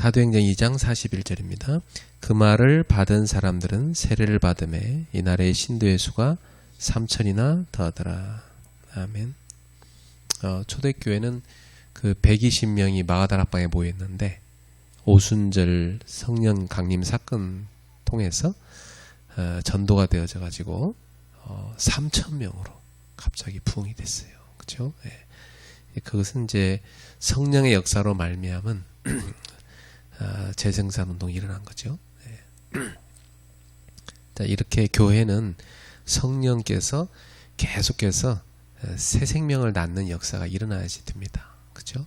사도행전 2장 41절입니다. 그 말을 받은 사람들은 세례를 받음에 이날의 신도의 수가 3,000이나 더하더라. 아멘. 초대교회는 그 120명이 마가다락방에 모여 있는데 오순절 성령 강림 사건 통해서 전도가 되어져 가지고 3,000명으로 갑자기 부흥이 됐어요. 그렇죠? 네. 그것은 이제 성령의 역사로 말미암은 재생산 운동이 일어난 거죠. 네. 자, 이렇게 교회는 성령께서 계속해서 새 생명을 낳는 역사가 일어나야지 됩니다. 그렇죠?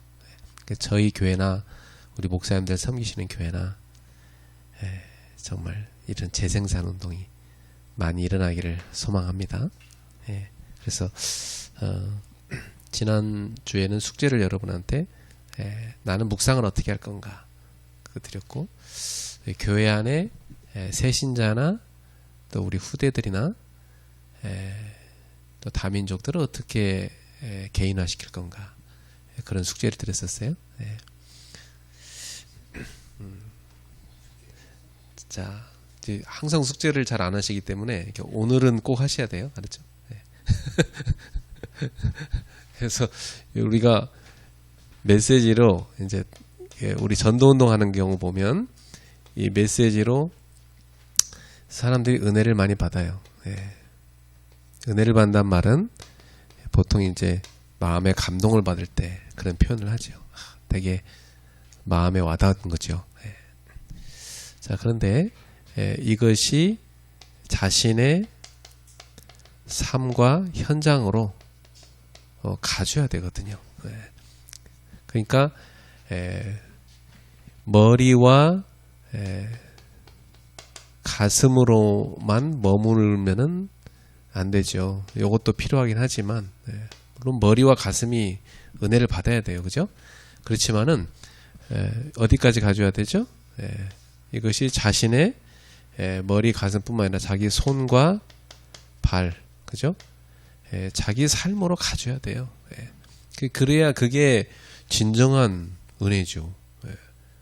네. 저희 교회나 우리 목사님들 섬기시는 교회나 정말 이런 재생산 운동이 많이 일어나기를 소망합니다. 네. 그래서 지난 주에는 숙제를 여러분한테 나는 묵상을 어떻게 할 건가 드렸고, 교회 안에 새 신자나 또 우리 후대들이나 또 다민족들을 어떻게 개인화시킬 건가, 그런 숙제를 드렸었어요. 네. 자, 이제 항상 숙제를 잘 안 하시기 때문에 오늘은 꼭 하셔야 돼요. 알았죠? 네. 그래서 우리가 메시지로 이제 우리 전도운동 하는 경우 보면 이 메시지로 사람들이 은혜를 많이 받아요. 예. 은혜를 받는다는 말은 보통 이제 마음에 감동을 받을 때 그런 표현을 하죠. 되게 마음에 와닿은 거죠. 예. 자, 그런데 이것이 자신의 삶과 현장으로 가져야 되거든요. 예. 그러니까 머리와 가슴으로만 머물면은 안 되죠. 이것도 필요하긴 하지만, 물론 머리와 가슴이 은혜를 받아야 돼요. 그죠? 그렇지만은 어디까지 가져야 되죠? 이것이 자신의 머리, 가슴뿐만 아니라 자기 손과 발, 그죠? 자기 삶으로 가져야 돼요. 그래야 그게 진정한 은혜죠.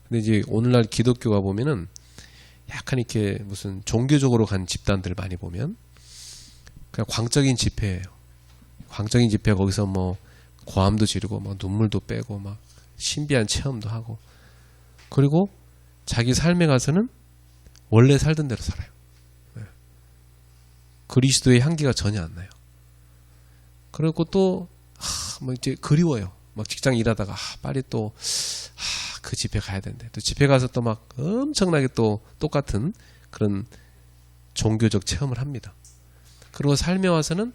근데 이제 오늘날 기독교가 보면은 약간 이렇게 무슨 종교적으로 간 집단들을 많이 보면 그냥 광적인 집회예요. 광적인 집회, 거기서 뭐 고함도 지르고 막 눈물도 빼고 막 신비한 체험도 하고, 그리고 자기 삶에 가서는 원래 살던 대로 살아요. 그리스도의 향기가 전혀 안 나요. 그리고 또 뭐 이제 그리워요. 막 직장 일하다가 빨리 또 그 집회 가야 되는데, 또 집회 가서 또 막 엄청나게 또 똑같은 그런 종교적 체험을 합니다. 그리고 삶에 와서는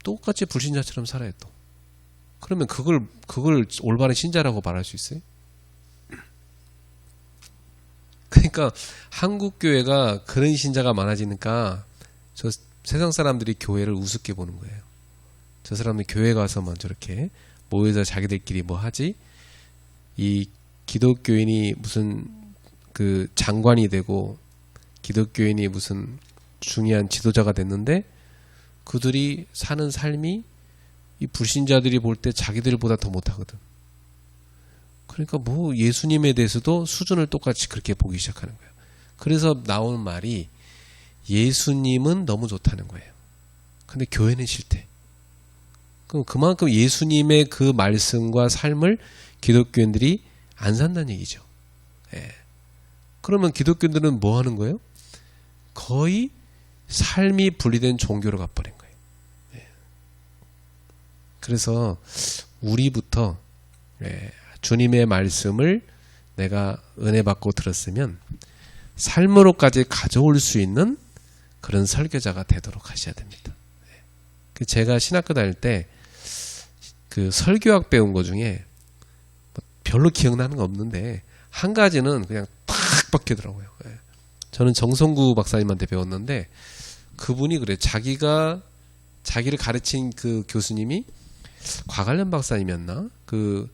똑같이 불신자처럼 살아요. 또 그러면 그걸 올바른 신자라고 말할 수 있어요? 그러니까 한국 교회가 그런 신자가 많아지니까 저 세상 사람들이 교회를 우습게 보는 거예요. 저 사람들이 교회 가서만 저렇게 모여서 자기들끼리 뭐 하지? 이 기독교인이 무슨 그 장관이 되고 기독교인이 무슨 중요한 지도자가 됐는데 그들이 사는 삶이 이 불신자들이 볼 때 자기들보다 더 못하거든. 그러니까 뭐 예수님에 대해서도 수준을 똑같이 그렇게 보기 시작하는 거예요. 그래서 나오는 말이 예수님은 너무 좋다는 거예요. 근데 교회는 싫대. 그럼 그만큼 예수님의 그 말씀과 삶을 기독교인들이 안 산다는 얘기죠. 예. 그러면 기독교인들은 뭐 하는 거예요? 거의 삶이 분리된 종교로 가버린 거예요. 예. 그래서 우리부터 주님의 말씀을 내가 은혜 받고 들었으면 삶으로까지 가져올 수 있는 그런 설교자가 되도록 하셔야 됩니다. 제가 신학교 다닐 때 그 설교학 배운 거 중에 별로 기억나는 거 없는데 한 가지는 그냥 딱 박히더라고요. 저는 정성구 박사님한테 배웠는데 그분이 그래, 자기를 가르친 그 교수님이 과관련 박사님이었나? 그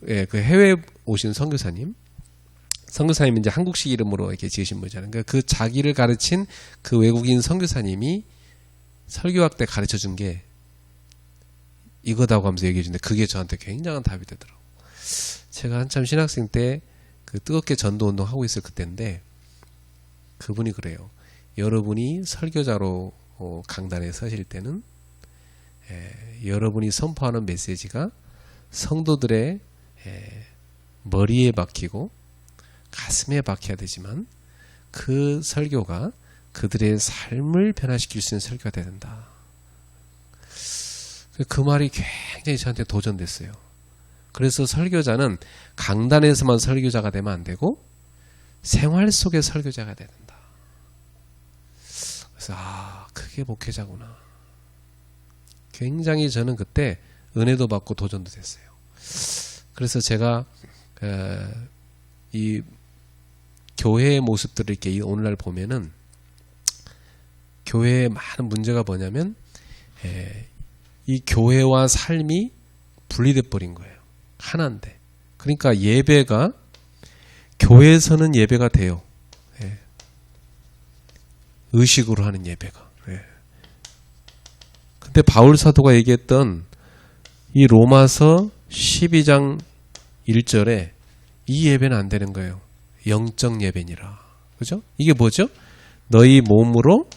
해외 오신 선교사님 이제 한국식 이름으로 이렇게 지으신 분이잖아요. 그러니까 그 자기를 가르친 그 외국인 선교사님이 설교학 때 가르쳐 준 게 이거다고 하면서 얘기해 주는데 그게 저한테 굉장한 답이 되더라고요. 제가 한참 신학생 때 그 뜨겁게 전도 운동 하고 있을 그때인데 그분이 그래요. 여러분이 설교자로 강단에 서실 때는 여러분이 선포하는 메시지가 성도들의 머리에 박히고 가슴에 박혀야 되지만 그 설교가 그들의 삶을 변화시킬 수 있는 설교가 돼야 된다. 그 말이 굉장히 저한테 도전됐어요. 그래서 설교자는 강단에서만 설교자가 되면 안 되고 생활 속의 설교자가 돼야 된다. 그래서 그게 목회자구나. 굉장히 저는 그때 은혜도 받고 도전도 됐어요. 그래서 제가 이 교회의 모습들을 이렇게 오늘날 보면은 교회의 많은 문제가 뭐냐면 이 교회와 삶이 분리돼 버린 거예요. 하나인데. 그러니까 예배가 교회에서는 예배가 돼요. 의식으로 하는 예배가. 근데 바울 사도가 얘기했던 이 로마서 12장 1절에 이 예배는 안 되는 거예요. 영적 예배니라. 그죠? 이게 뭐죠? 너희 몸으로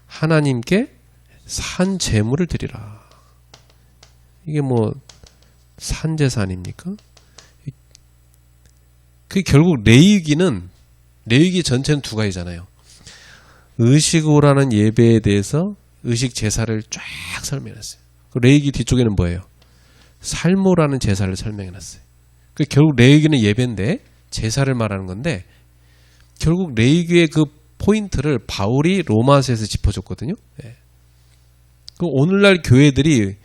하나님께 산 제물을 드리라. 이게 뭐 산제사 아닙니까? 그 결국 레위기 전체는 두 가지잖아요. 의식으로 하는 예배에 대해서 의식 제사를 쫙 설명했어요. 레위기 뒤쪽에는 뭐예요? 삶으로 하는 제사를 설명해놨어요. 결국 레위기는 예배인데 제사를 말하는 건데 결국 레위기의 그 포인트를 바울이 로마서에서 짚어줬거든요. 오늘날 교회들이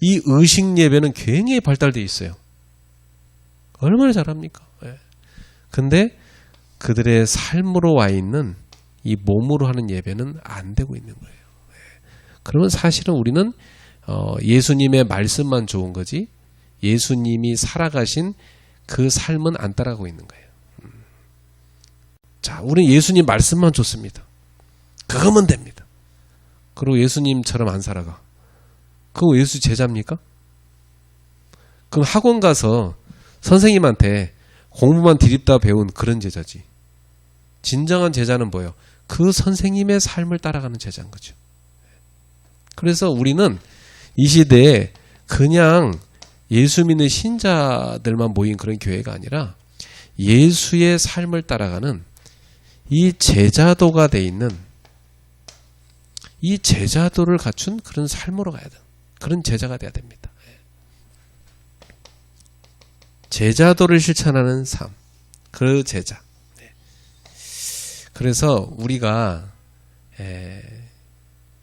이 의식 예배는 굉장히 발달되어 있어요. 얼마나 잘합니까? 근데 그들의 삶으로 와 있는 이 몸으로 하는 예배는 안 되고 있는 거예요. 그러면 사실은 우리는 예수님의 말씀만 좋은 거지 예수님이 살아가신 그 삶은 안 따라가고 있는 거예요. 자, 우리는 예수님 말씀만 좋습니다. 그거면 됩니다. 그리고 예수님처럼 안 살아가. 그거 예수 제자입니까? 그럼 학원 가서 선생님한테 공부만 디립다 배운 그런 제자지. 진정한 제자는 뭐예요? 그 선생님의 삶을 따라가는 제자인 거죠. 그래서 우리는 이 시대에 그냥 예수 믿는 신자들만 모인 그런 교회가 아니라 예수의 삶을 따라가는 이 제자도가 돼 있는 이 제자도를 갖춘 그런 삶으로 가야 돼. 그런 제자가 돼야 됩니다. 제자도를 실천하는 삶. 그 제자. 그래서 우리가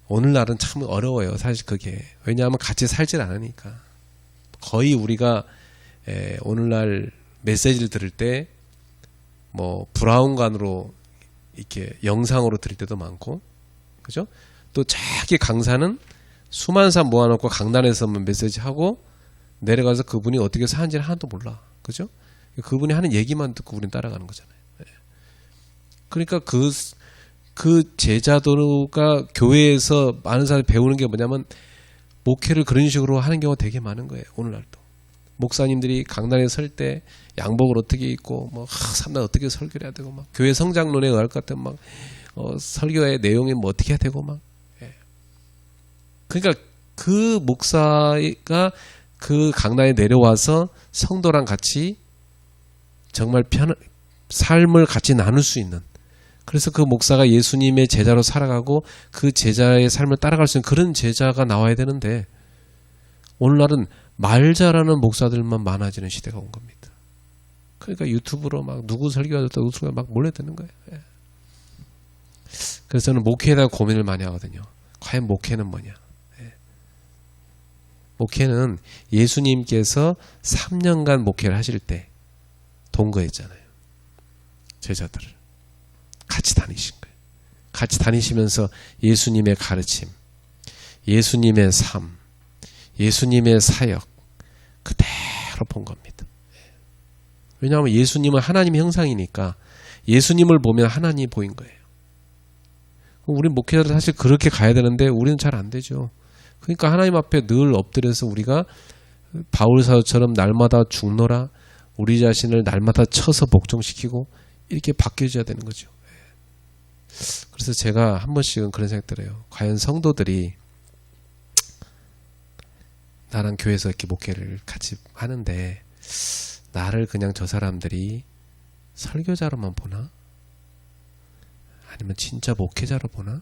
오늘날은 참 어려워요. 사실 그게. 왜냐하면 같이 살질 않으니까. 거의 우리가 오늘날 메시지를 들을 때 뭐 브라운관으로 이렇게 영상으로 들을 때도 많고, 그죠? 또 자기 강사는 수많은 사람 모아놓고 강단에서만 메시지 하고 내려가서 그분이 어떻게 사는지는 하나도 몰라, 그죠? 그분이 하는 얘기만 듣고 우리는 따라가는 거잖아요. 그러니까 그 제자도가 교회에서 많은 사람이 배우는 게 뭐냐면 목회를 그런 식으로 하는 경우가 되게 많은 거예요. 오늘날도 목사님들이 강단에 설 때 양복을 어떻게 입고 뭐 삼단 어떻게 설교를 해야 되고 막 교회 성장론에 의할 것 같은 막 설교의 내용이 뭐 어떻게 해야 되고 막 그러니까 그 목사가 그 강단에 내려와서 성도랑 같이 정말 삶을 같이 나눌 수 있는, 그래서 그 목사가 예수님의 제자로 살아가고 그 제자의 삶을 따라갈 수 있는 그런 제자가 나와야 되는데 오늘날은 말 잘하는 목사들만 많아지는 시대가 온 겁니다. 그러니까 유튜브로 막 누구 설교하셨다 누구 설교 막 몰려드는 거예요. 그래서 저는 목회에 대한 고민을 많이 하거든요. 과연 목회는 뭐냐? 목회는 예수님께서 3년간 목회를 하실 때 동거했잖아요. 제자들을 같이 다니신 거예요. 같이 다니시면서 예수님의 가르침, 예수님의 삶, 예수님의 사역 그대로 본 겁니다. 왜냐하면 예수님은 하나님의 형상이니까 예수님을 보면 하나님이 보인 거예요. 우리 목회자들 사실 그렇게 가야 되는데 우리는 잘 안 되죠. 그러니까 하나님 앞에 늘 엎드려서 우리가 바울 사도처럼 날마다 죽노라, 우리 자신을 날마다 쳐서 복종시키고 이렇게 바뀌어져야 되는 거죠. 그래서 제가 한 번씩은 그런 생각 들어요. 과연 성도들이 나랑 교회에서 이렇게 목회를 같이 하는데 나를 그냥 저 사람들이 설교자로만 보나? 아니면 진짜 목회자로 보나?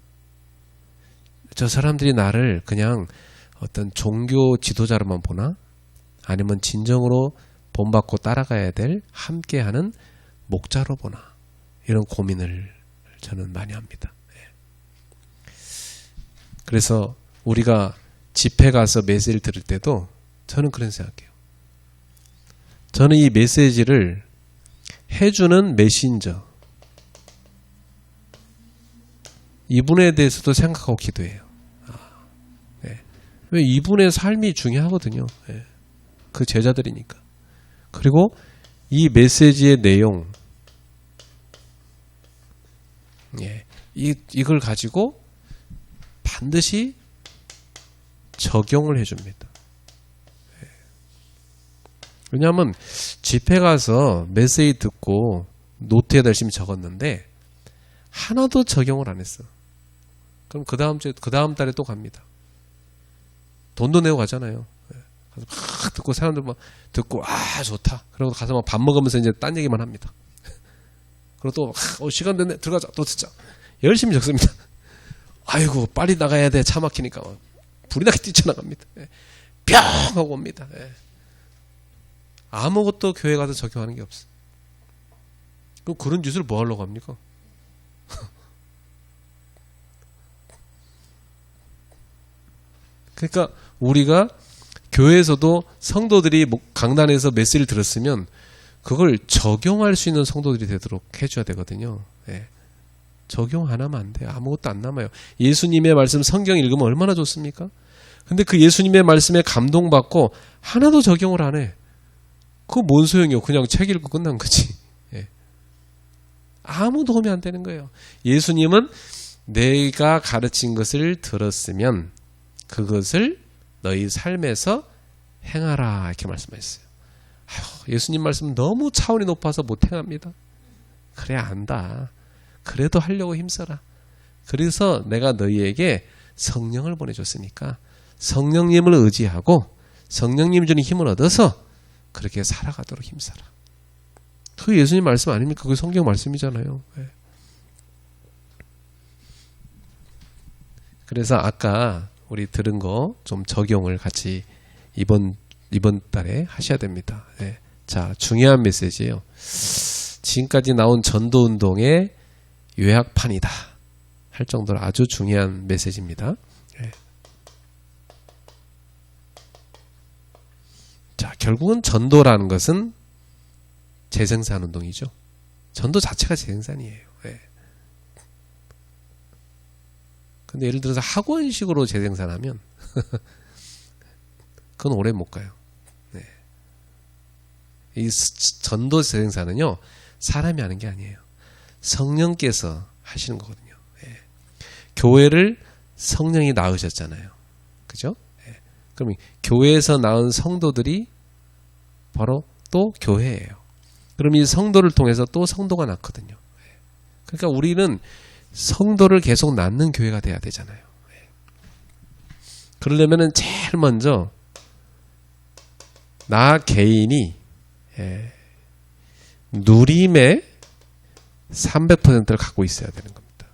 저 사람들이 나를 그냥 어떤 종교 지도자로만 보나? 아니면 진정으로 본받고 따라가야 될 함께하는 목자로 보나? 이런 고민을 저는 많이 합니다. 그래서 우리가 집회 가서 메시지를 들을 때도 저는 그런 생각해요. 저는 이 메시지를 해주는 메신저, 이분에 대해서도 생각하고 기도해요. 왜 이분의 삶이 중요하거든요. 그 제자들이니까. 그리고 이 메시지의 내용, 이걸 가지고 반드시 적용을 해줍니다. 왜냐하면 집회 가서 메시지 듣고 노트에 열심히 적었는데 하나도 적용을 안 했어. 그럼 그 다음 달에 또 갑니다. 돈도 내고 가잖아요. 가서 막 듣고 사람들 막 듣고 좋다. 그러고 가서 막 밥 먹으면서 이제 딴 얘기만 합니다. 그리고 또 시간 됐네 들어가자 또 듣자. 열심히 적습니다. 아이고 빨리 나가야 돼 차 막히니까 불이 나게 뛰쳐나갑니다. 뿅 하고 옵니다. 아무것도 교회 가서 적용하는 게 없어. 그럼 그런 짓을 뭐 하려고 합니까? 그러니까 우리가 교회에서도 성도들이 강단에서 메시지를 들었으면 그걸 적용할 수 있는 성도들이 되도록 해줘야 되거든요. 적용 안 하면 안 돼요. 아무것도 안 남아요. 예수님의 말씀 성경 읽으면 얼마나 좋습니까? 근데 그 예수님의 말씀에 감동받고 하나도 적용을 안 해. 그거 뭔 소용이요? 그냥 책 읽고 끝난 거지. 아무 도움이 안 되는 거예요. 예수님은 내가 가르친 것을 들었으면 그것을 너희 삶에서 행하라 이렇게 말씀하셨어요. 예수님 말씀 너무 차원이 높아서 못 행합니다. 그래 안다. 그래도 하려고 힘써라. 그래서 내가 너희에게 성령을 보내줬으니까 성령님을 의지하고 성령님 주는 힘을 얻어서 그렇게 살아가도록 힘써라. 그 예수님 말씀 아닙니까? 그게 성경 말씀이잖아요. 그래서 아까 우리 들은 거 좀 적용을 같이 이번 달에 하셔야 됩니다. 자, 중요한 메시지예요. 지금까지 나온 전도운동의 요약판이다 할 정도로 아주 중요한 메시지입니다. 자, 결국은 전도라는 것은 재생산 운동이죠. 전도 자체가 재생산이에요. 근데 예를 들어서 학원식으로 재생산하면 그건 오래 못 가요. 이 전도 재생산은요 사람이 하는 게 아니에요. 성령께서 하시는 거거든요. 교회를 성령이 낳으셨잖아요. 그죠? 그럼 교회에서 낳은 성도들이 바로 또 교회예요. 그럼 이 성도를 통해서 또 성도가 낳거든요. 그러니까 우리는 성도를 계속 낳는 교회가 돼야 되잖아요. 그러려면은 제일 먼저 나 개인이 누림의 300%를 갖고 있어야 되는 겁니다.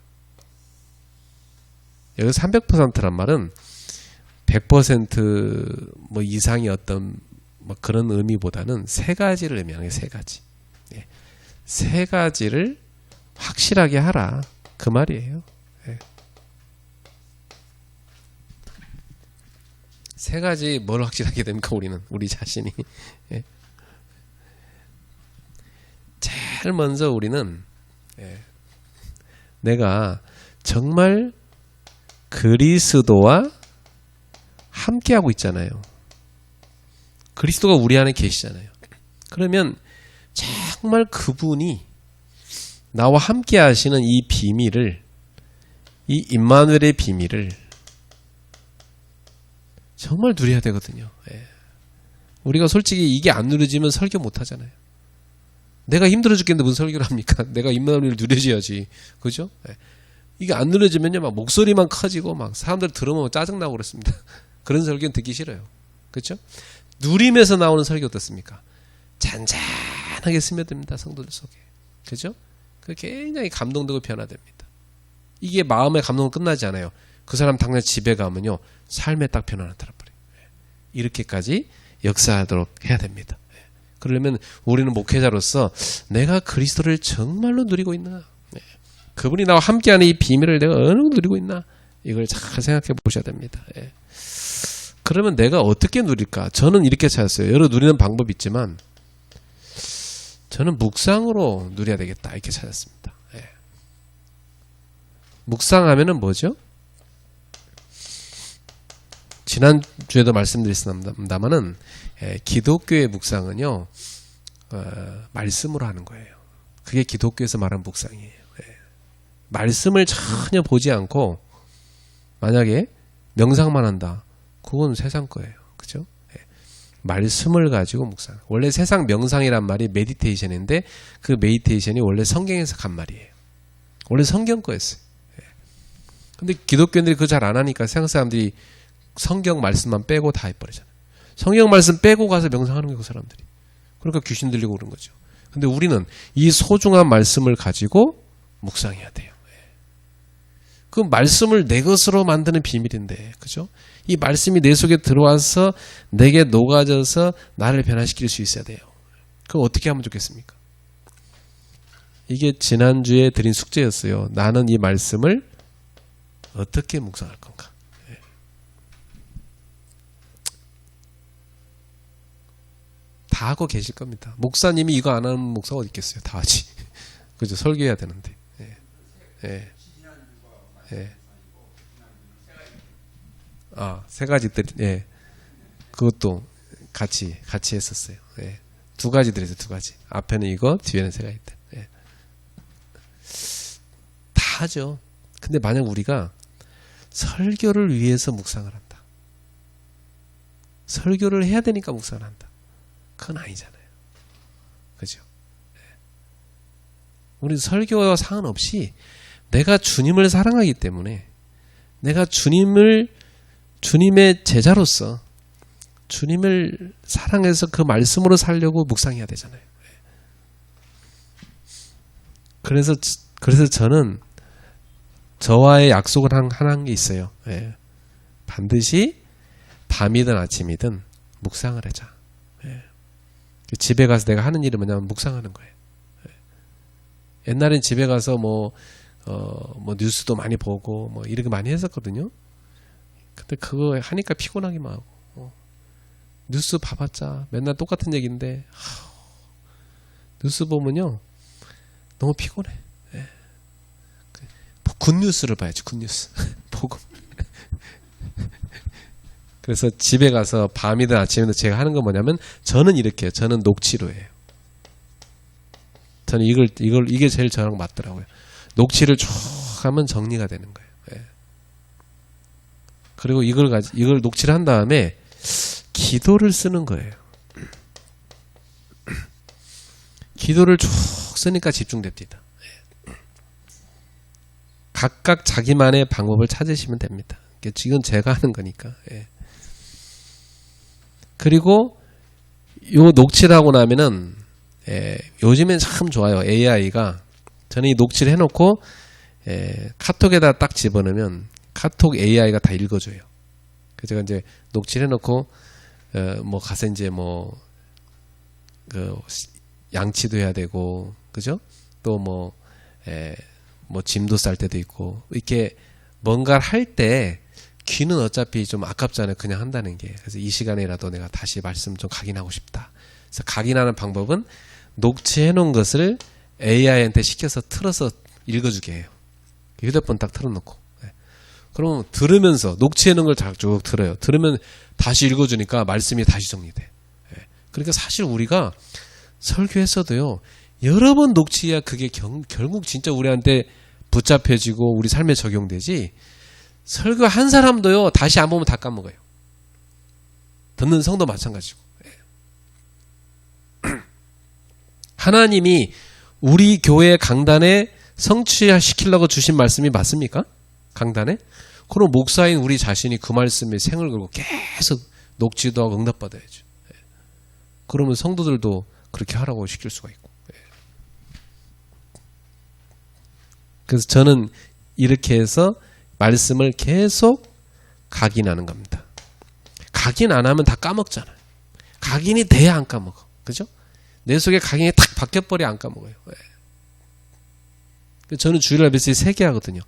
여기 300%란 말은 100% 뭐 이상의 어떤 뭐 그런 의미보다는 세 가지를 의미하는 게 세 가지. 세 가지를 확실하게 하라. 그 말이에요. 세 가지 뭘 확실하게 됩니까? 우리 자신이. 제일 먼저 우리는 내가 정말 그리스도와 함께하고 있잖아요. 그리스도가 우리 안에 계시잖아요. 그러면 정말 그분이 나와 함께 하시는 이 비밀을, 이 임마누엘의 비밀을 정말 누려야 되거든요. 우리가 솔직히 이게 안 누려지면 설교 못 하잖아요. 내가 힘들어 죽겠는데 무슨 설교를 합니까? 내가 임마누엘 누려져야지. 그죠? 예. 이게 안 누려지면요, 막 목소리만 커지고 막 사람들 들으면 짜증나고 그렇습니다. 그런 설교는 듣기 싫어요. 그렇죠? 누림에서 나오는 설교 어떻습니까? 잔잔하게 스며듭니다. 성도들 속에. 그죠? 그 굉장히 감동되고 변화됩니다. 이게 마음의 감동은 끝나지 않아요. 그 사람 당장 집에 가면요, 삶에 딱 변화 나타나버려요. 이렇게까지 역사하도록 해야 됩니다. 그러려면 우리는 목회자로서 내가 그리스도를 정말로 누리고 있나? 그분이 나와 함께하는 이 비밀을 내가 어느 정도 누리고 있나? 이걸 잘 생각해 보셔야 됩니다. 그러면 내가 어떻게 누릴까? 저는 이렇게 찾았어요. 여러 누리는 방법이 있지만 저는 묵상으로 누려야 되겠다. 이렇게 찾았습니다. 묵상하면은 뭐죠? 지난주에도 말씀드렸습니다만은 기독교의 묵상은요, 말씀으로 하는 거예요. 그게 기독교에서 말하는 묵상이에요. 말씀을 전혀 보지 않고 만약에 명상만 한다, 그건 세상 거예요. 그죠? 말씀을 가지고 묵상. 원래 세상 명상이란 말이 메디테이션인데 그 메디테이션이 원래 성경에서 간 말이에요. 원래 성경 거였어요. 근데 기독교인들이 그거 잘 안 하니까 세상 사람들이 성경 말씀만 빼고 다 해버리잖아요. 성경 말씀 빼고 가서 명상하는 거예요, 그 사람들이. 그러니까 귀신 들리고 그런 거죠. 근데 우리는 이 소중한 말씀을 가지고 묵상해야 돼요. 그 말씀을 내 것으로 만드는 비밀인데, 그죠? 이 말씀이 내 속에 들어와서 내게 녹아져서 나를 변화시킬 수 있어야 돼요. 그럼 어떻게 하면 좋겠습니까? 이게 지난주에 드린 숙제였어요. 나는 이 말씀을 어떻게 묵상할 건가? 다 하고 계실 겁니다. 목사님이 이거 안 하는 목사가 어디 있겠어요? 다 하지. 그죠? 설교해야 되는데. 세 가지들, 그것도 같이 했었어요. 두 가지 들었어요, 두 가지. 앞에는 이거, 뒤에는 세 가지들. 다 하죠. 근데 만약 우리가 설교를 위해서 묵상을 한다. 설교를 해야 되니까 묵상을 한다. 그건 아니잖아요. 그죠? 우리 설교와 상관없이 내가 주님을 사랑하기 때문에 내가 주님의 제자로서 주님을 사랑해서 그 말씀으로 살려고 묵상해야 되잖아요. 그래서 저는 저와의 약속을 하나 게 있어요. 반드시 밤이든 아침이든 묵상을 하자. 집에 가서 내가 하는 일은 뭐냐면 묵상하는 거예요. 옛날엔 집에 가서 뭐 뉴스도 많이 보고 뭐 이렇게 많이 했었거든요. 근데 그거 하니까 피곤하기만 하고 뉴스 봐봤자 맨날 똑같은 얘기인데 뉴스 보면요 너무 피곤해. 굿뉴스를 봐야지. 굿뉴스 보고. 그래서 집에 가서 밤이든 아침이든 제가 하는 건 뭐냐면 저는 이렇게 해요. 저는 녹취로 해요. 저는 이게 제일 저랑 맞더라고요. 녹취를 쭉 하면 정리가 되는 거예요. 그리고 이걸 녹취를 한 다음에 기도를 쓰는 거예요. 기도를 쭉 쓰니까 집중됩니다. 각각 자기만의 방법을 찾으시면 됩니다. 지금 제가 하는 거니까. 그리고 요 녹취를 하고 나면은 요즘엔 참 좋아요. AI가 저는 이 녹취를 해놓고 카톡에다 딱 집어넣으면 카톡 AI가 다 읽어줘요. 그래서 제가 이제 녹취를 해놓고 뭐 가서 이제 뭐 양치도 해야 되고 그죠? 또 뭐 짐도 쌀 때도 있고 이렇게 뭔가를 할 때 귀는 어차피 좀 아깝잖아요. 그냥 한다는 게. 그래서 이 시간에라도 내가 다시 말씀 좀 각인하고 싶다. 그래서 각인하는 방법은 녹취해 놓은 것을 AI한테 시켜서 틀어서 읽어주게 해요. 휴대폰 딱 틀어놓고. 그럼 들으면서 녹취해 놓은 걸 쭉 들어요. 들으면 다시 읽어주니까 말씀이 다시 정리돼. 그러니까 사실 우리가 설교했어도요. 여러 번 녹취해야 그게 결국 진짜 우리한테 붙잡혀지고 우리 삶에 적용되지. 설교 한 사람도요. 다시 안 보면 다 까먹어요. 듣는 성도 마찬가지고. 하나님이 우리 교회 강단에 성취시키려고 주신 말씀이 맞습니까? 강단에? 그럼 목사인 우리 자신이 그 말씀에 생을 걸고 계속 녹지도 하고 응답받아야죠. 그러면 성도들도 그렇게 하라고 시킬 수가 있고. 그래서 저는 이렇게 해서 말씀을 계속 각인하는 겁니다. 각인 안 하면 다 까먹잖아요. 각인이 돼야 안 까먹어. 그죠? 내 속에 각인이 탁 박혀버려 안 까먹어요. 저는 주일날 메시지 3개 하거든요.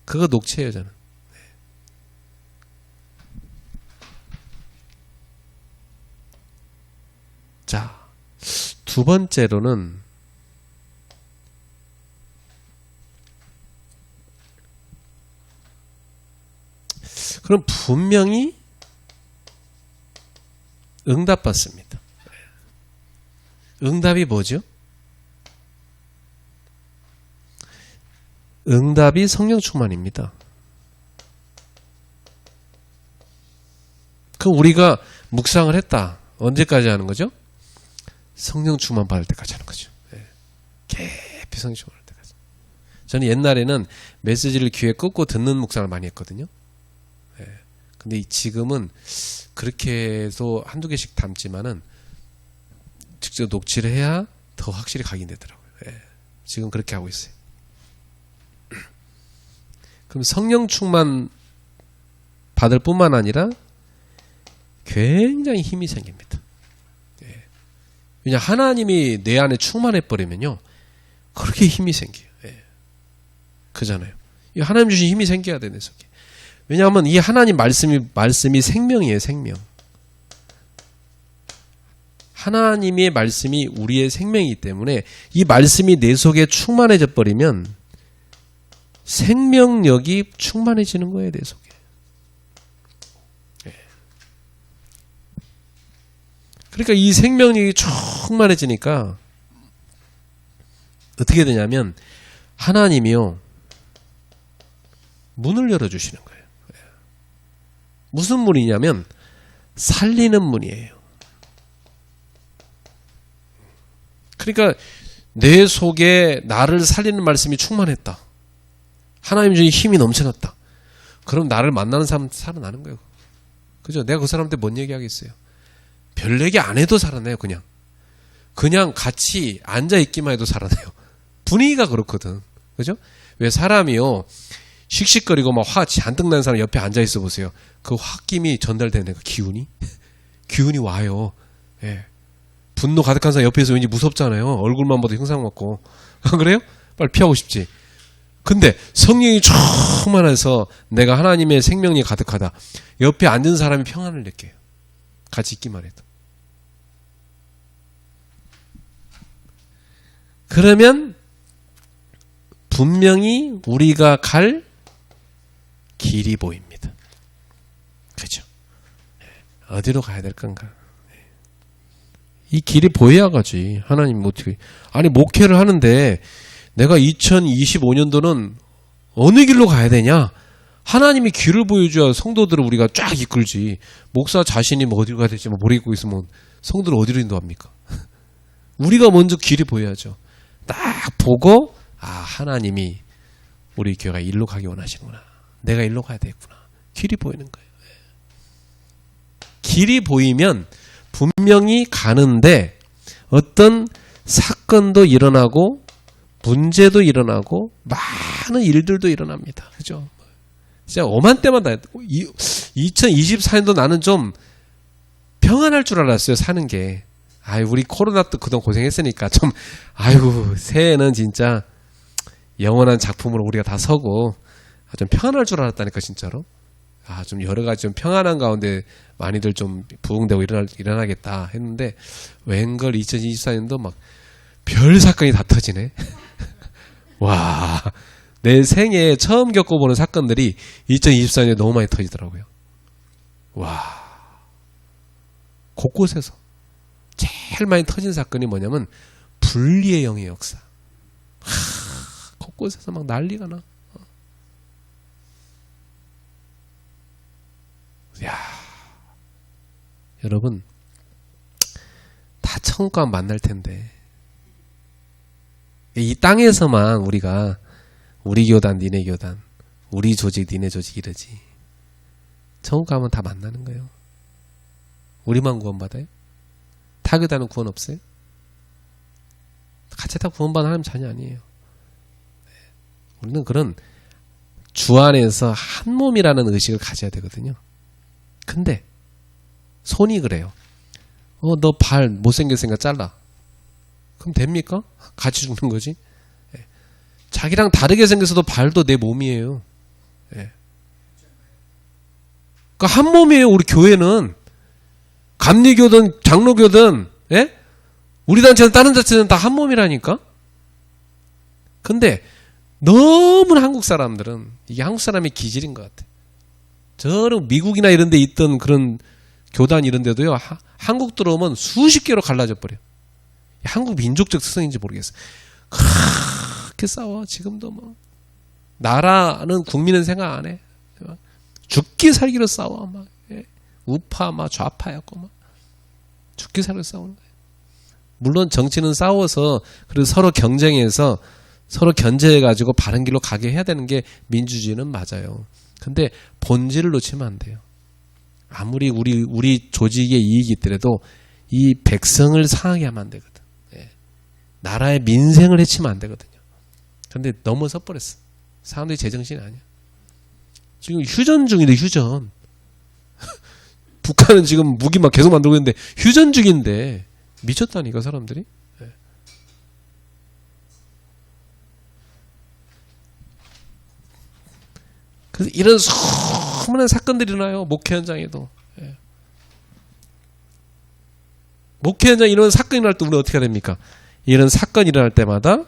그거 녹취해요, 저는. 자, 두 번째로는 그럼 분명히 응답받습니다. 응답이 뭐죠? 응답이 성령 충만입니다. 그럼 우리가 묵상을 했다. 언제까지 하는 거죠? 성령 충만 받을 때까지 하는 거죠. 깊이 성령 충만 받을 때까지. 저는 옛날에는 메시지를 귀에 꽂고 듣는 묵상을 많이 했거든요. 근데 지금은 그렇게 해서 한두 개씩 담지만은 직접 녹취를 해야 더 확실히 각인되더라고요. 지금 그렇게 하고 있어요. 그럼 성령 충만 받을 뿐만 아니라 굉장히 힘이 생깁니다. 왜냐 하나님이 내 안에 충만해버리면요 그렇게 힘이 생겨요. 그잖아요. 이 하나님 주신 힘이 생겨야 돼 내 속에. 왜냐하면 이 하나님 말씀이 생명이에요. 생명. 하나님의 말씀이 우리의 생명이기 때문에 이 말씀이 내 속에 충만해져 버리면 생명력이 충만해지는 거예요. 내 속에. 그러니까 이 생명력이 충만해지니까 어떻게 되냐면 하나님이요 문을 열어주시는 거예요. 무슨 문이냐면 살리는 문이에요. 그러니까 내 속에 나를 살리는 말씀이 충만했다. 하나님 주신 힘이 넘쳐났다. 그럼 나를 만나는 사람 살아나는 거예요. 그죠? 내가 그 사람한테 뭔 얘기하겠어요? 별 얘기 안 해도 살아나요. 그냥 같이 앉아있기만 해도 살아나요. 분위기가 그렇거든. 그죠? 왜 사람이요 씩씩거리고 막 화 잔뜩 난 사람 옆에 앉아있어 보세요. 그 홧김이 전달되는 그 기운이 와요. 분노 가득한 사람 옆에서 왠지 무섭잖아요. 얼굴만 봐도 흉상 맞고. 그래요? 빨리 피하고 싶지. 근데 성령이 충만해서 내가 하나님의 생명이 가득하다. 옆에 앉은 사람이 평안을 느껴요. 같이 있기만 해도. 그러면 분명히 우리가 갈 길이 보입니다. 그죠? 어디로 가야 될 건가? 이 길이 보여야 가지. 하나님 어떻게. 아니 목회를 하는데 내가 2025년도는 어느 길로 가야 되냐? 하나님이 길을 보여줘야 성도들을 우리가 쫙 이끌지. 목사 자신이 뭐 어디로 가야 될지 모르겠고 있으면 성도를 어디로 인도합니까? 우리가 먼저 길이 보여야죠. 딱 보고 하나님이 우리 교회가 일로 가기 원하시는구나. 내가 일로 가야 되겠구나. 길이 보이는 거예요. 길이 보이면 분명히 가는데 어떤 사건도 일어나고 문제도 일어나고 많은 일들도 일어납니다. 그죠? 진짜 엄한 때마다 2024년도 나는 좀 평안할 줄 알았어요. 사는 게. 우리 코로나 때 그동안 고생했으니까 좀 새해는 진짜 영원한 작품으로 우리가 다 서고 좀 평안할 줄 알았다니까 진짜로. 좀 여러 가지 좀 평안한 가운데 많이들 좀 부흥되고 일어나겠다 했는데 웬걸 2024년도 막 별 사건이 다 터지네. 와, 내 생애에 처음 겪어보는 사건들이 2024년에 너무 많이 터지더라고요. 와, 곳곳에서 제일 많이 터진 사건이 뭐냐면 분리의 영의 역사. 곳곳에서 막 난리가 나. 야, 여러분 다 천국과 만날 텐데 이 땅에서만 우리가 우리 교단, 니네 교단, 우리 조직, 니네 조직 이러지. 천국 가면 다 만나는 거예요. 우리만 구원받아요? 타 교단은 구원 없어요? 같이 다 구원받는 하나님 자녀 아니에요. 우리는 그런 주 안에서 한 몸이라는 의식을 가져야 되거든요. 근데 손이 그래요. 너 발 못생겼으니까 잘라. 그럼 됩니까? 같이 죽는 거지. 자기랑 다르게 생겼어도 발도 내 몸이에요. 그러니까 한 몸이에요. 우리 교회는 감리교든 장로교든 우리 단체는 다른 단체는 다 한 몸이라니까. 근데 너무 한국 사람들은 이게 한국 사람의 기질인 것 같아. 저런 미국이나 이런 데 있던 그런 교단 이런 데도요. 한국 들어오면 수십 개로 갈라져 버려. 한국 민족적 특성인지 모르겠어. 그렇게 싸워. 지금도 뭐 나라는 국민은 생각 안 해. 죽기 살기로 싸워. 막 우파 막 좌파였고 막 죽기 살기로 싸우는 거예요. 물론 정치는 싸워서 그리고 서로 경쟁해서 서로 견제해가지고 바른 길로 가게 해야 되는 게 민주주의는 맞아요. 근데 본질을 놓치면 안 돼요. 아무리 우리 조직의 이익이 있더라도 이 백성을 상하게 하면 안 되거든. 나라의 민생을 해치면 안 되거든요. 근데 넘어서 버렸어. 사람들이 제정신이 아니야. 지금 휴전 중인데 휴전. 북한은 지금 무기 막 계속 만들고 있는데 휴전 중인데 미쳤다니까 사람들이. 그래서 이런 수많은 사건들이 일어나요. 목회 현장에도. 목회 현장 이런 사건이 일어날 때 우리는 어떻게 해야 됩니까? 이런 사건이 일어날 때마다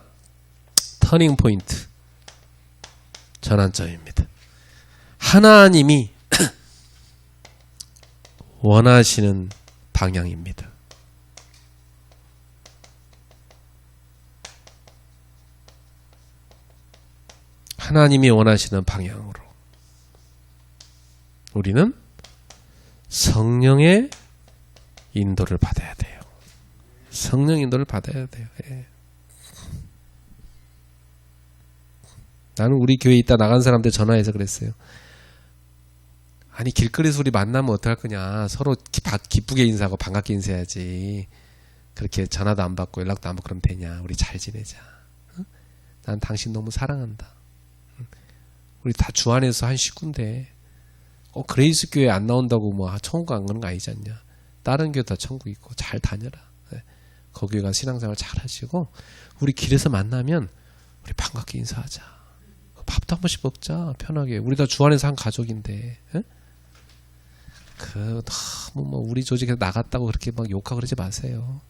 터닝 포인트, 전환점입니다. 하나님이 원하시는 방향입니다. 하나님이 원하시는 방향으로 우리는 성령의 인도를 받아야 돼요. 성령 인도를 받아야 돼요. 나는 우리 교회에 있다 나간 사람들 전화해서 그랬어요. 아니 길거리에서 우리 만나면 어떡할 거냐. 서로 기쁘게 인사하고 반갑게 인사해야지. 그렇게 전화도 안 받고 연락도 안 받고 그러면 되냐. 우리 잘 지내자. 난 당신 너무 사랑한다. 우리 다 주 안에서 한 식구인데 그레이스 교회 안 나온다고 뭐 천국 안 가는 거 아니지 않냐. 다른 교회 다 천국 있고 잘 다녀라. 거기 가서 신앙생활 잘 하시고 우리 길에서 만나면 우리 반갑게 인사하자. 밥도 한 번씩 먹자. 편하게. 우리 다 주 안에서 한 가족인데. 너무 뭐 우리 조직에서 나갔다고 그렇게 막 욕하고 그러지 마세요.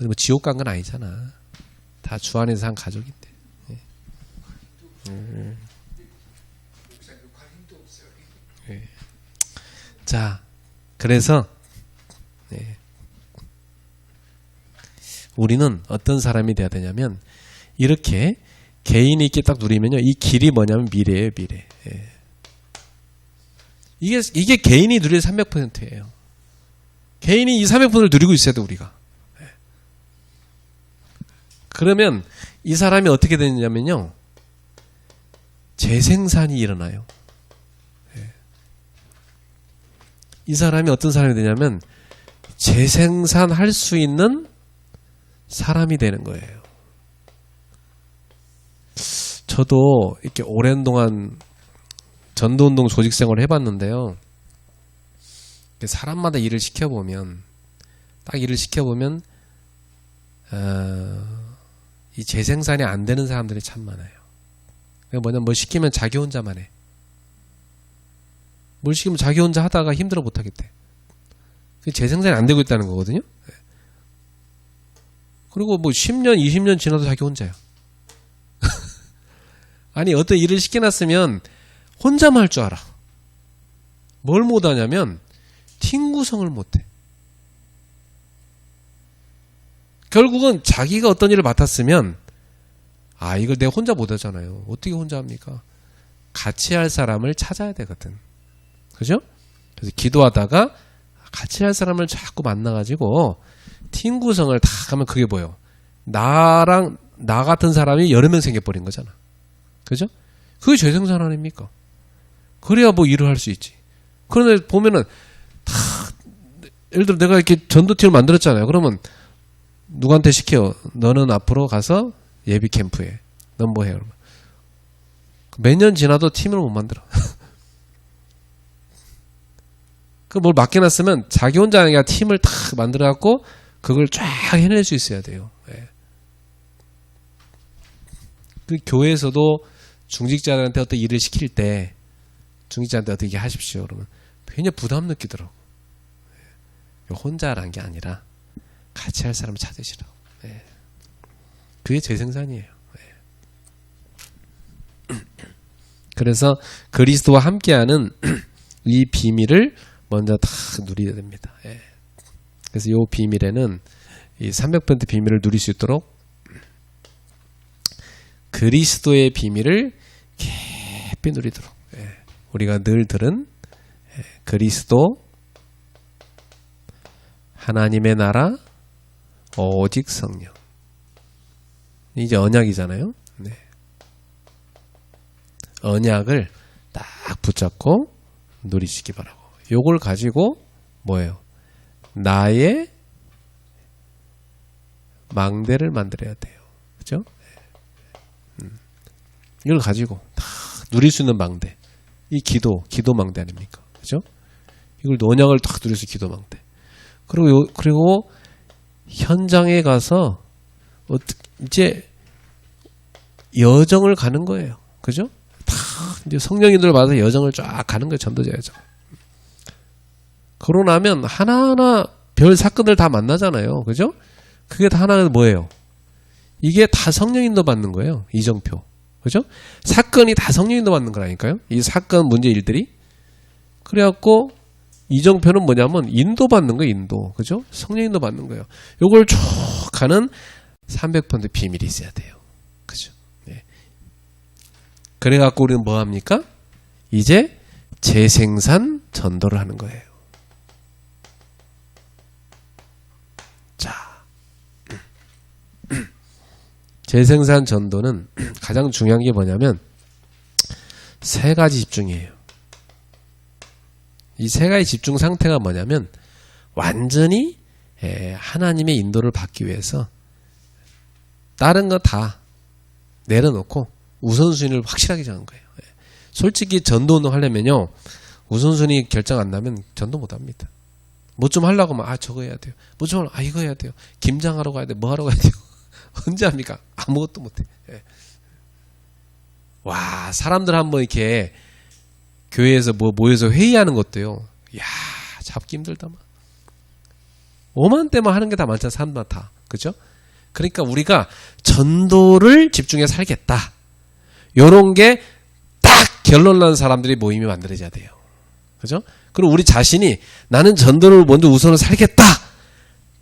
뭐 지옥 간 건 아니잖아. 다 주 안에서 한 가족인데. 자, 그래서 우리는 어떤 사람이 돼야 되냐면 이렇게 개인이 있게 딱 누리면요. 이 길이 뭐냐면 미래예요. 미래. 이게 개인이 누릴 300%예요. 개인이 이 300%를 누리고 있어야 돼 우리가. 그러면 이 사람이 어떻게 되느냐면요. 재생산이 일어나요. 이 사람이 어떤 사람이 되냐면 재생산할 수 있는 사람이 되는 거예요. 저도 이렇게 오랜 동안 전도운동 조직생활을 해봤는데요. 사람마다 일을 시켜보면 딱 일을 시켜보면 이 재생산이 안 되는 사람들이 참 많아요. 뭐냐면 뭐 시키면 자기 혼자만 해. 뭘 시키면 자기 혼자 하다가 힘들어 못하겠대. 재생산이 안 되고 있다는 거거든요. 그리고 뭐 10년, 20년 지나도 자기 혼자야. 아니 어떤 일을 시켜놨으면 혼자만 할 줄 알아. 뭘 못하냐면 팀 구성을 못해. 결국은 자기가 어떤 일을 맡았으면 이걸 내가 혼자 못하잖아요. 어떻게 혼자 합니까? 같이 할 사람을 찾아야 되거든. 그죠? 그래서 기도하다가 같이 할 사람을 자꾸 만나가지고 팀 구성을 다 하면 그게 뭐예요? 나 같은 사람이 여러 명 생겨버린 거잖아. 그죠? 그게 재생산 아닙니까? 그래야 뭐 일을 할 수 있지. 그런데 보면은 다 예를 들어 내가 이렇게 전도팀을 만들었잖아요. 그러면 누구한테 시켜? 너는 앞으로 가서 예비 캠프에. 넌 뭐 해? 그러면 몇 년 지나도 팀을 못 만들어. 그 뭘 맡겨놨으면 자기 혼자 아니라 팀을 탁 만들어갖고 그걸 쫙 해낼 수 있어야 돼요. 예. 그 교회에서도 중직자들한테 어떤 일을 시킬 때 중직자한테 어떻게 하십시오. 그러면 괜히 부담 느끼더라고. 예. 혼자란 게 아니라 같이 할 사람을 찾으시라고. 예. 그게 재생산이에요. 예. 그래서 그리스도와 함께하는 이 비밀을 먼저 다 누려야 됩니다. 예. 그래서 이 비밀에는 이 300% 비밀을 누릴 수 있도록 그리스도의 비밀을 깊이 누리도록 우리가 늘 들은 그리스도 하나님의 나라 오직 성령 이제 언약이잖아요. 네. 언약을 딱 붙잡고 누리시기 바라고. 요걸 가지고 뭐예요? 나의 망대를 만들어야 돼요. 그죠? 이걸 가지고 다 누릴 수 있는 망대. 이 기도 망대 아닙니까? 그죠? 이걸 언약을 딱 누릴 수 있는 기도 망대. 그리고 현장에 가서 이제 여정을 가는 거예요. 그죠? 다 이제 성령님들 받아서 여정을 쫙 가는 거예요. 전도자 여정. 그러고 나면 하나하나 별 사건들 다 만나잖아요. 그죠? 그게 다 하나 뭐예요? 이게 다 성령인도 받는 거예요. 이정표. 그죠? 사건이 다 성령인도 받는 거라니까요. 이 사건 문제 일들이. 그래갖고 이정표는 뭐냐면 인도 받는 거예요. 인도. 그죠? 성령인도 받는 거예요. 요걸 쭉 가는 300% 비밀이 있어야 돼요. 그죠? 네. 그래갖고 우리는 뭐 합니까? 이제 재생산 전도를 하는 거예요. 재생산 전도는 가장 중요한 게 뭐냐면 세 가지 집중이에요. 이 세 가지 집중 상태가 뭐냐면 완전히 하나님의 인도를 받기 위해서 다른 거 다 내려놓고 우선순위를 확실하게 정한 거예요. 솔직히 전도운동 하려면요. 우선순위 결정 안 나면 전도 못 합니다. 뭐 좀 하려고 하면 저거 해야 돼요. 뭐 좀 하려고 이거 해야 돼요. 김장하러 가야 돼요. 뭐 하러 가야 돼요. 언제 합니까? 아무것도 못해. 예. 와, 사람들 한번 이렇게 교회에서 모여서 회의하는 것도요. 야, 잡기 힘들다만. 오만 때만 하는 게 다 많잖아, 사람마다 다. 그죠? 그러니까 우리가 전도를 집중해서 살겠다. 요런 게 딱 결론 난 사람들이 모임이 만들어져야 돼요. 그죠? 그리고 우리 자신이 나는 전도를 먼저 우선을 살겠다.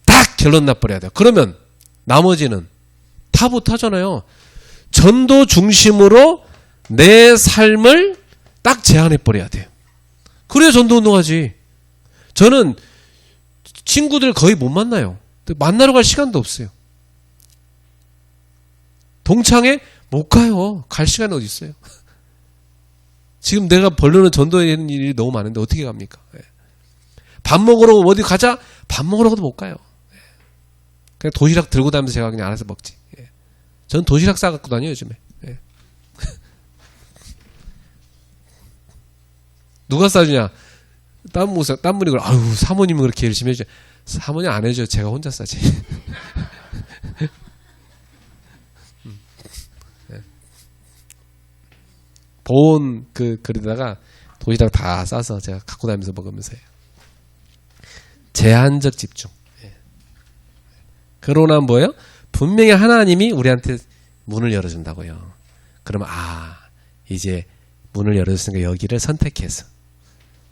딱 결론 나버려야 돼요. 그러면 나머지는 다 못하잖아요. 전도 중심으로 내 삶을 딱 제한해버려야 돼요. 그래야 전도운동하지. 저는 친구들 거의 못 만나요. 만나러 갈 시간도 없어요. 동창회 못 가요. 갈 시간이 어디 있어요. 지금 내가 벌려는 전도하는 일이 너무 많은데 어떻게 갑니까? 밥 먹으러 어디 가자? 밥 먹으러도 못 가요. 그냥 도시락 들고 다니면서 제가 그냥 알아서 먹지. 전 도시락 싸갖고 다녀요, 요즘에. 누가 싸주냐? 딴 분이 그래. 아유, 사모님은 그렇게 열심히 해줘. 사모님 안 해줘요. 제가 혼자 싸지. 보온 그릇에다가 도시락 다 싸서 제가 갖고 다니면서 먹으면서 해요. 제한적 집중. 그러나 뭐예요? 분명히 하나님이 우리한테 문을 열어준다고요. 그러면 이제 문을 열어줬으니까 여기를 선택해서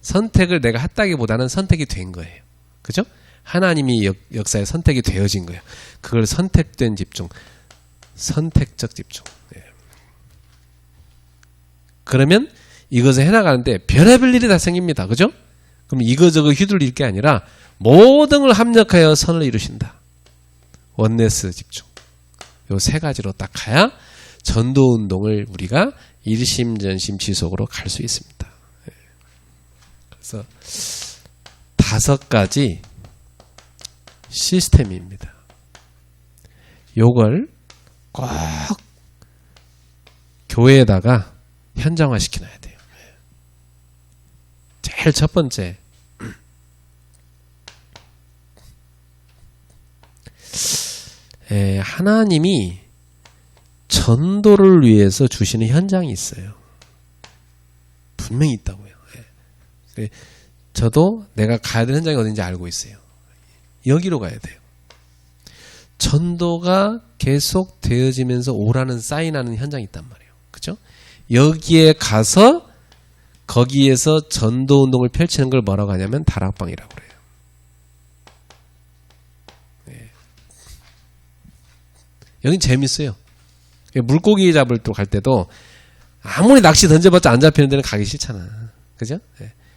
선택을 내가 했다기보다는 선택이 된 거예요. 그죠? 하나님이 역사에 선택이 되어진 거예요. 그걸 선택된 집중, 선택적 집중. 그러면 이것을 해나가는데 별의별 일이 다 생깁니다. 그죠? 그럼 이거저거 휘둘릴 게 아니라 모든 걸 합력하여 선을 이루신다. 원네스 집중. 요 세 가지로 딱 가야 전도 운동을 우리가 일심전심 지속으로 갈 수 있습니다. 그래서 5가지 시스템입니다. 요걸 꼭 교회에다가 현장화 시켜놔야 돼요. 제일 첫 번째, 하나님이 전도를 위해서 주시는 현장이 있어요. 분명히 있다고요. 저도 내가 가야 되는 현장이 어딘지 알고 있어요. 여기로 가야 돼요. 전도가 계속 되어지면서 오라는 사인하는 현장이 있단 말이에요. 그죠? 여기에 가서 거기에서 전도 운동을 펼치는 걸 뭐라고 하냐면 다락방이라고 그래요. 여긴 재밌어요. 물고기 잡을 또 갈 때도 아무리 낚시 던져봤자 안 잡히는 데는 가기 싫잖아. 그죠?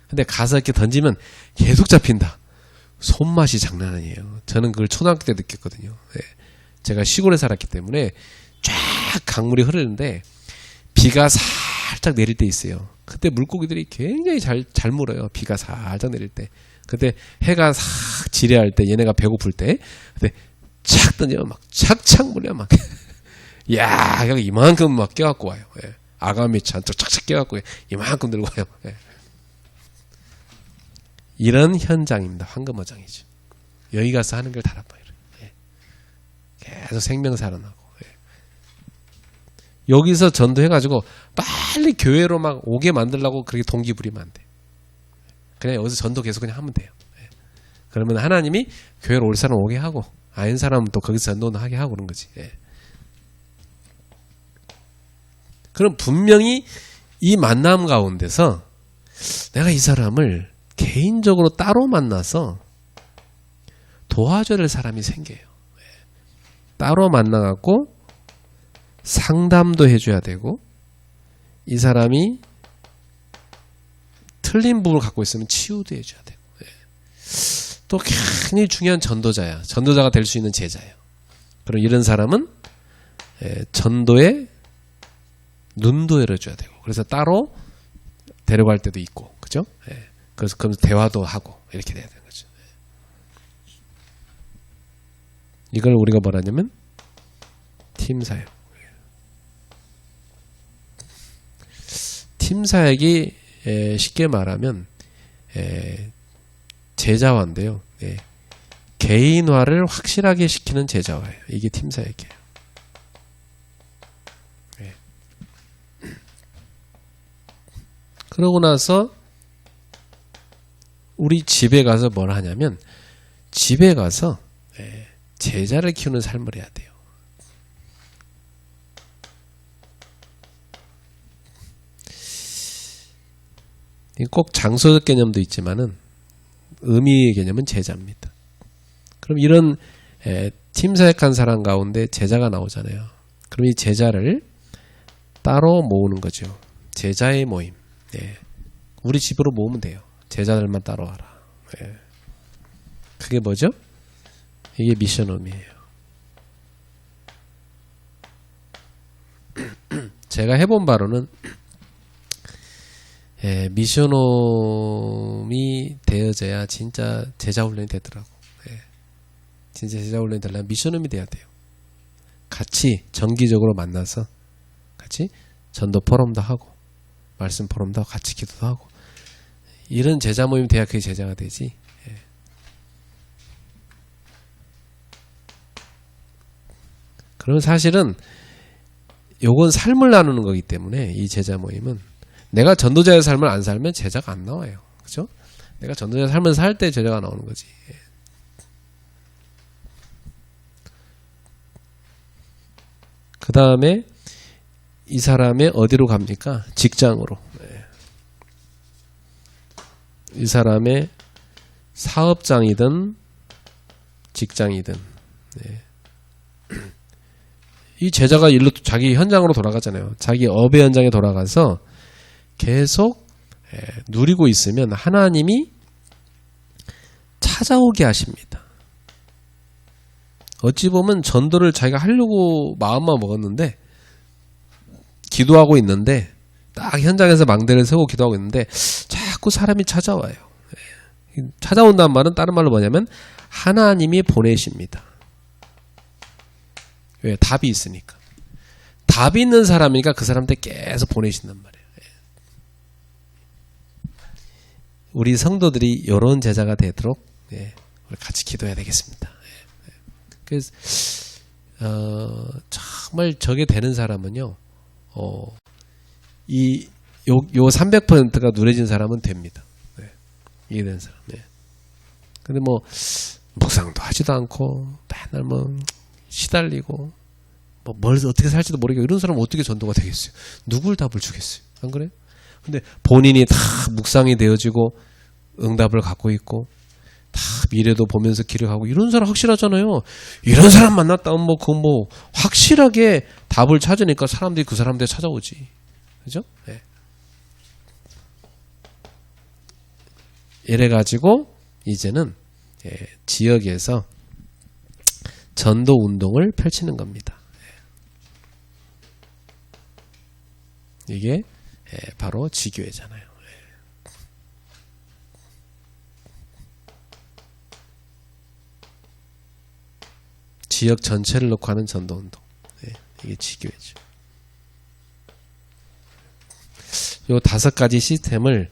근데 가서 이렇게 던지면 계속 잡힌다. 손맛이 장난 아니에요. 저는 그걸 초등학교 때 느꼈거든요. 제가 시골에 살았기 때문에 쫙 강물이 흐르는데 비가 살짝 내릴 때 있어요. 그때 물고기들이 굉장히 잘 물어요. 비가 살짝 내릴 때. 그때 해가 싹 지레할 때, 얘네가 배고플 때, 그때 착 던지면 막 착착 물려 막. 야, 여기 이만큼 막 껴갖고 와요. 아가미 잔뜩 착착 껴갖고 이만큼 들고 와요. 이런 현장입니다. 황금어장이죠. 여기 가서 하는 걸 다락방이래요. 계속 생명 살아나고. 여기서 전도해가지고 빨리 교회로 막 오게 만들려고 그렇게 동기 부리면 안 돼. 그냥 여기서 전도 계속 그냥 하면 돼요. 그러면 하나님이 교회로 올 사람 오게 하고, 아닌 사람은 또 거기서 전도는 하게 하고 그런 거지. 그럼 분명히 이 만남 가운데서 내가 이 사람을 개인적으로 따로 만나서 도와줘야 될 사람이 생겨요. 따로 만나갖고 상담도 해줘야 되고, 이 사람이 틀린 부분을 갖고 있으면 치유도 해줘야 되고, 또 굉장히 중요한 전도자야. 전도자가 될 수 있는 제자예요. 그럼 이런 사람은 전도에 눈도 열어줘야 되고, 그래서 따로 데려갈 때도 있고, 그죠? 그래서 그럼 대화도 하고 이렇게 돼야 되는 거죠. 이걸 우리가 뭐라냐면 팀 사역. 팀 사역이 쉽게 말하면 제자화인데요. 개인화를 확실하게 시키는 제자화예요. 이게 팀 사역이에요. 그러고 나서 우리 집에 가서 뭘 하냐면, 집에 가서 제자를 키우는 삶을 해야 돼요. 꼭 장소적 개념도 있지만은 의미의 개념은 제자입니다. 그럼 이런 팀 사역한 사람 가운데 제자가 나오잖아요. 그럼 이 제자를 따로 모으는 거죠. 제자의 모임. 우리 집으로 모으면 돼요. 제자들만 따로 와라. 그게 뭐죠? 이게 미션홈이에요. 제가 해본 바로는 미션홈이 되어져야 진짜 제자 훈련이 되더라고. 진짜 제자 훈련이 되려면 미션홈이 돼야 돼요. 같이 정기적으로 만나서 같이 전도 포럼도 하고 말씀 포럼도 하고 같이 기도도 하고, 이런 제자 모임이 돼야 그게 제자가 되지. 그러면 사실은 요건 삶을 나누는 거기 때문에, 이 제자 모임은 내가 전도자의 삶을 안 살면 제자가 안 나와요. 그렇죠? 내가 전도자의 삶을 살 때 제자가 나오는 거지. 그 다음에 이 사람의 어디로 갑니까? 직장으로. 이 사람의 사업장이든 직장이든, 이 제자가 일로 자기 현장으로 돌아가잖아요. 자기 업의 현장에 돌아가서 계속 누리고 있으면 하나님이 찾아오게 하십니다. 어찌 보면 전도를 자기가 하려고 마음만 먹었는데 기도하고 있는데 딱 현장에서 망대를 세우고 기도하고 있는데 자꾸 사람이 찾아와요. 찾아온다는 말은 다른 말로 뭐냐면 하나님이 보내십니다. 왜? 답이 있으니까. 답이 있는 사람이니까 그 사람한테 계속 보내신단 말이에요. 우리 성도들이 이런 제자가 되도록 우리 같이 기도해야 되겠습니다. 그래서 정말 저게 되는 사람은요, 요 300%가 누려진 사람은 됩니다. 이게 되는 사람. 근데 뭐 묵상도 하지도 않고 맨날 뭐 시달리고 뭐 뭘 어떻게 살지도 모르겠고 이런 사람은 어떻게 전도가 되겠어요? 누굴 답을 주겠어요? 안 그래요? 근데 본인이 다 묵상이 되어지고 응답을 갖고 있고 다 미래도 보면서 기록하고 이런 사람 확실하잖아요. 이런 사람 만났다면 뭐 그 뭐 확실하게 답을 찾으니까 사람들이 그 사람들 찾아오지. 그죠? 네. 이래 가지고 이제는 지역에서 전도 운동을 펼치는 겁니다. 이게 바로 지교회잖아요. 지역 전체를 놓고 하는 전도 운동. 이게 지교회죠. 요 5가지 시스템을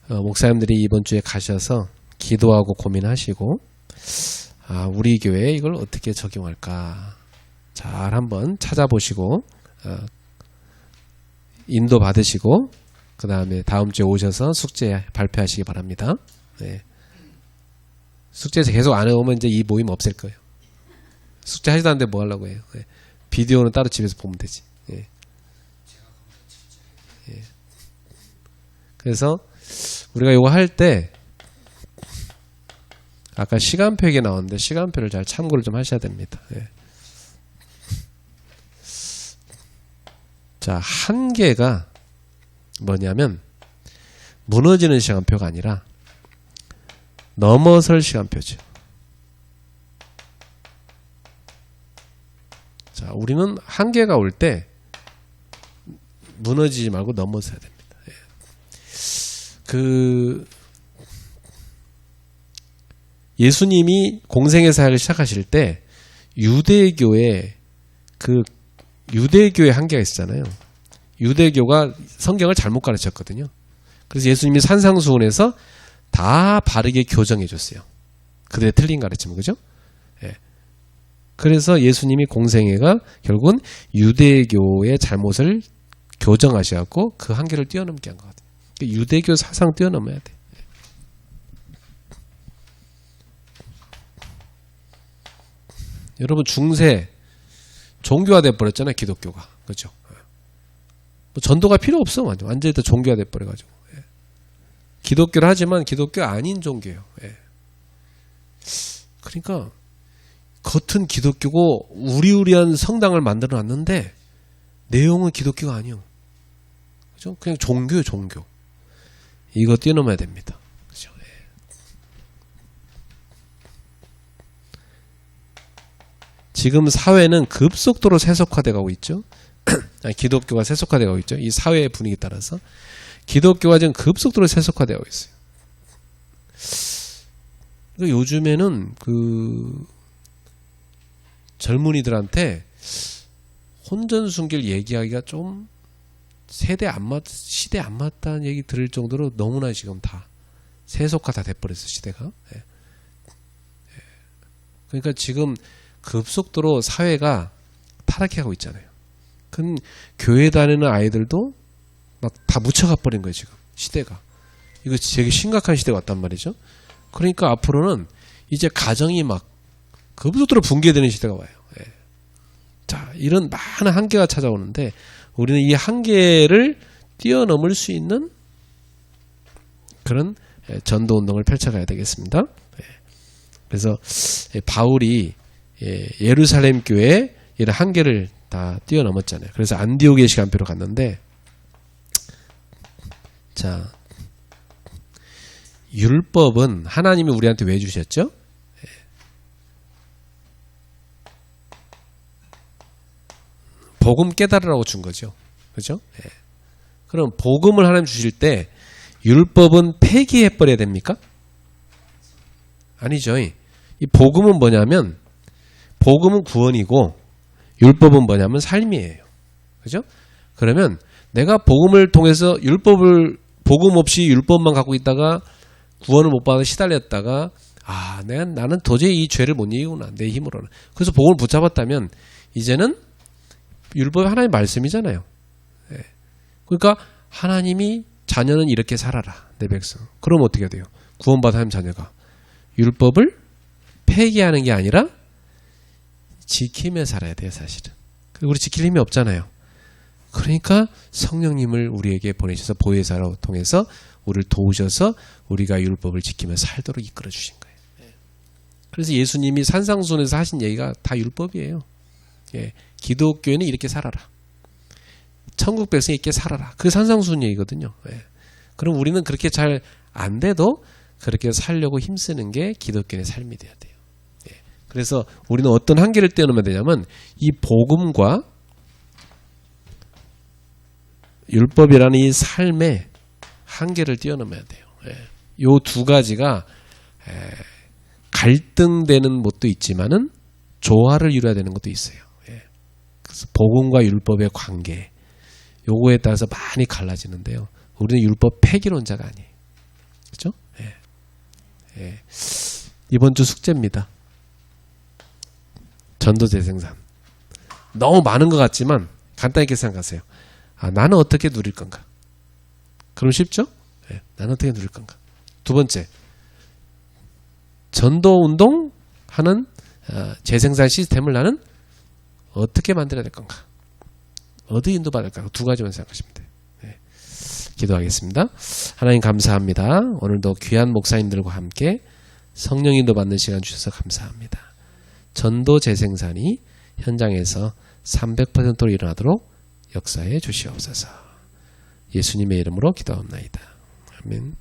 목사님들이 이번 주에 가셔서 기도하고 고민하시고 우리 교회에 이걸 어떻게 적용할까 잘 한번 찾아보시고 인도 받으시고 그 다음에 다음 주에 오셔서 숙제 발표하시기 바랍니다. 숙제에서 계속 안 해오면 이제 이 모임 없앨 거예요. 숙제 하지도 않는데 뭐 하려고 해요. 비디오는 따로 집에서 보면 되지. 그래서 우리가 이거 할 때 아까 시간표 얘기 나왔는데 시간표를 잘 참고를 좀 하셔야 됩니다. 자, 한계가 뭐냐면 무너지는 시간표가 아니라 넘어설 시간표죠. 자, 우리는 한계가 올 때 무너지지 말고 넘어서야 됩니다. 예수님이 공생의 사역을 시작하실 때 유대교의 한계가 있었잖아요. 유대교가 성경을 잘못 가르쳤거든요. 그래서 예수님이 산상수훈에서 다 바르게 교정해 줬어요. 그들의 틀린 가르침, 그죠? 그래서 예수님이 공생애가 결국은 유대교의 잘못을 교정하셔갖고 그 한계를 뛰어넘게 한 것 같아요. 유대교 사상 뛰어넘어야 돼. 여러분 중세 종교화돼 버렸잖아요. 기독교가. 그렇죠? 뭐 전도가 필요 없어. 완전히 다 종교화돼 버려가지고. 기독교를 하지만 기독교 아닌 종교예요. 그러니까 겉은 기독교고 우리우리한 성당을 만들어 놨는데 내용은 기독교가 아니요. 그죠? 그냥 종교예요, 종교. 이거 뛰어넘어야 됩니다. 그죠? 지금 사회는 급속도로 세속화돼 가고 있죠. 기독교가 세속화돼 가고 있죠. 이 사회의 분위기에 따라서 기독교가 지금 급속도로 세속화되고 있어요. 그러니까 요즘에는 젊은이들한테 혼전순결 얘기하기가 좀 시대에 안 맞다는 얘기 들을 정도로 너무나 지금 다 세속화 다 돼버렸어 시대가. 그러니까 지금 급속도로 사회가 타락해가고 있잖아요. 그 교회 다니는 아이들도 막 다 묻혀가 버린 거예요 지금 시대가. 이거 되게 심각한 시대가 왔단 말이죠. 그러니까 앞으로는 이제 가정이 막 급속도로 붕괴되는 시대가 와요. 자, 이런 많은 한계가 찾아오는데 우리는 이 한계를 뛰어넘을 수 있는 그런 전도운동을 펼쳐가야 되겠습니다. 그래서 바울이 예루살렘 교회에 이런 한계를 다 뛰어넘었잖아요. 그래서 안디옥의 시간표로 갔는데 자, 율법은 하나님이 우리한테 왜 주셨죠? 복음 깨달으라고 준 거죠. 그죠? 예. 그럼 복음을 하나님 주실 때 율법은 폐기해버려야 됩니까? 아니죠. 이 복음은 뭐냐면 복음은 구원이고 율법은 뭐냐면 삶이에요. 그죠? 그러면 내가 복음을 통해서 복음 없이 율법만 갖고 있다가 구원을 못 받아 시달렸다가 나는 도저히 이 죄를 못 이기구나. 내 힘으로는. 그래서 복음을 붙잡았다면 이제는 율법이 하나님의 말씀이잖아요. 예. 그러니까 하나님이 자녀는 이렇게 살아라. 내 백성. 그럼 어떻게 돼요? 구원받은 하나님 자녀가 율법을 폐기하는 게 아니라 지키며 살아야 돼요. 사실은. 우리 지킬 힘이 없잖아요. 그러니까 성령님을 우리에게 보내셔서 보혜사로 통해서 우리를 도우셔서 우리가 율법을 지키며 살도록 이끌어 주신 거예요. 그래서 예수님이 산상수훈에서 하신 얘기가 다 율법이에요. 예, 기독교회는 이렇게 살아라. 천국 백성이 이렇게 살아라. 그 산상수훈 얘기거든요. 예. 그럼 우리는 그렇게 잘 안 돼도 그렇게 살려고 힘쓰는 게 기독교의 삶이 돼야 돼요. 예. 그래서 우리는 어떤 한계를 떼어놓으면 되냐면 이 복음과 율법이라는 이 삶의 한계를 뛰어넘어야 돼요. 요 두 가지가 갈등되는 것도 있지만은 조화를 이루어야 되는 것도 있어요. 그래서 복음과 율법의 관계 요거에 따라서 많이 갈라지는데요. 우리는 율법 폐기론자가 아니에요. 그렇죠? 이번 주 숙제입니다. 전도재생산. 너무 많은 것 같지만 간단하게 생각하세요. 나는 어떻게 누릴 건가? 그럼 쉽죠? 나는 어떻게 누릴 건가? 두 번째, 전도운동 하는 재생산 시스템을 나는 어떻게 만들어야 될 건가? 어디 인도받을까? 두 가지만 생각하시면 돼요. 기도하겠습니다. 하나님 감사합니다. 오늘도 귀한 목사님들과 함께 성령 인도 받는 시간 주셔서 감사합니다. 전도 재생산이 현장에서 300%로 일어나도록 역사해 주시옵소서. 예수님의 이름으로 기도합나이다. 아멘.